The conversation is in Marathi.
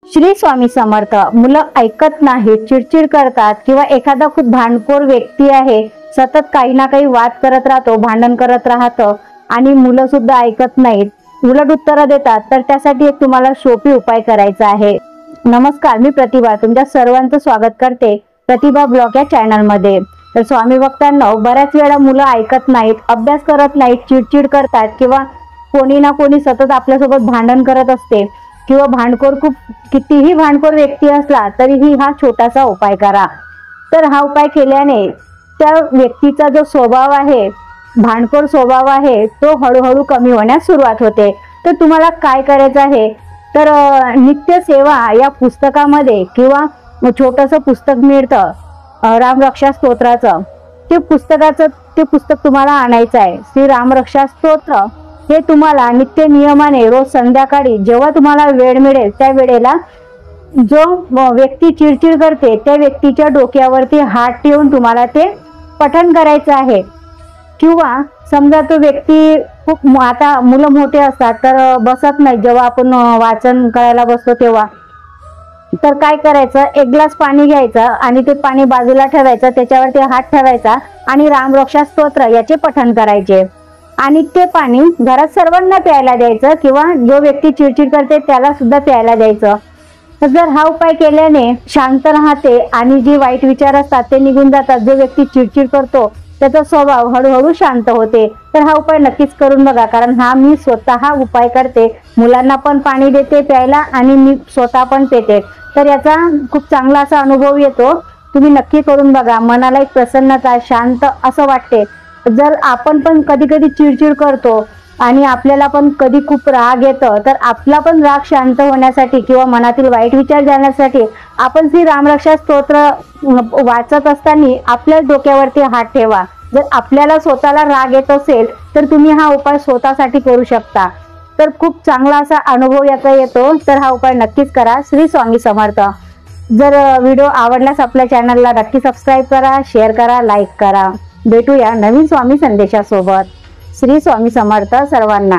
श्री स्वामी समर्थ। मुलं ऐकत नाहीत, चिडचिड करतात किंवा एखादा खूप भांडखोर व्यक्ती आहे, सतत काही ना काही वाद करत राहतो, भांडण करत राहतं आणि मुलं सुद्धा ऐकत नाहीत, उलट उत्तर देतात, तर त्यासाठी एक तुम्हाला सोपी उपाय करायचा आहे। नमस्कार, मी प्रतिभा तुमच्या सर्वांचं स्वागत करते प्रतिभा ब्लॉग या चॅनल मध्ये। तर स्वामी भक्तांनो, बऱ्याच वेळा मुलं ऐकत नाहीत, अभ्यास करत नाहीत, चिडचिड करतात किंवा कोणी ना कोणी सतत आपल्यासोबत भांडण करत असते किंवा भांडखोर खूप कितीही भांडखोर व्यक्ती असला तरीही हा छोटासा उपाय करा। तर हा उपाय केल्याने त्या व्यक्तीचा जो स्वभाव आहे, भांडखोर स्वभाव आहे, तो हळूहळू कमी होण्यास सुरुवात होते। तर तुम्हाला काय करायचं आहे, तर नित्य सेवा या पुस्तकामध्ये किंवा छोटंसं पुस्तक मिळतं रामरक्षा स्तोत्राचं, ते पुस्तक तुम्हाला आणायचं आहे। श्री रामरक्षा स्तोत्र हे तुम्हाला नित्य नियमाने रोज संध्याकाळी जेव्हा तुम्हाला वेळ मिळेल त्या वेळेला जो व्यक्ती चिडचिड करते त्या व्यक्तीच्या डोक्यावरती हात ठेवून तुम्हाला ते पठण करायचं आहे। किंवा समजा तो व्यक्ती खूप आता मुलं मोठे असतात तर बसत नाही, जेव्हा आपण वाचन करायला बसतो तेव्हा तर काय करायचं, एक ग्लास पाणी घ्यायचं आणि ते पाणी बाजूला ठेवायचं, त्याच्यावरती हात ठेवायचा आणि रामरक्षा स्तोत्र याचे पठण करायचे आणि ते पाणी घरात सर्वांना प्यायला द्यायचं किंवा जो व्यक्ती चिडचिड करते त्याला सुद्धा प्यायला द्यायचं। तर जर हा उपाय केल्याने शांत राहते आणि जे वाईट विचार असतात ते निघून जातात, जो व्यक्ती चिडचिड करतो त्याचा स्वभाव हळूहळू शांत होते। तर हा उपाय नक्कीच करून बघा, कारण हा मी स्वतः उपाय करते, मुलांना पण पाणी देते प्यायला आणि मी स्वतः पण पिते, तर याचा खूप चांगला असा अनुभव येतो। तुम्ही नक्की करून बघा, मनाला एक प्रसन्नता, शांत असं वाटते। जर आपण पण कधी कधी चिडचिड करतो आणि आपल्याला पण कधी खूप राग येतो, तर आपला पण राग शांत होण्यासाठी किंवा मनातील वाईट विचार जाण्यासाठी आपण श्री रामरक्षा स्तोत्र वाचत असताना आपल्या डोक्यावरती हात ठेवा। जर आपल्याला स्वतःला राग येत असेल तर तुम्ही हा उपाय स्वतःसाठी करू शकता, तर खूप चांगला असा अनुभव याचा येतो। तर हा उपाय नक्कीच करा। श्री स्वामी समर्थ। जर व्हिडिओ आवडल्यास आपल्या चॅनलला नक्की सबस्क्राईब करा, शेअर करा, लाईक करा। भेटूया नवीन स्वामी संदेशासोबत। श्री स्वामी समर्थ सर्वांना।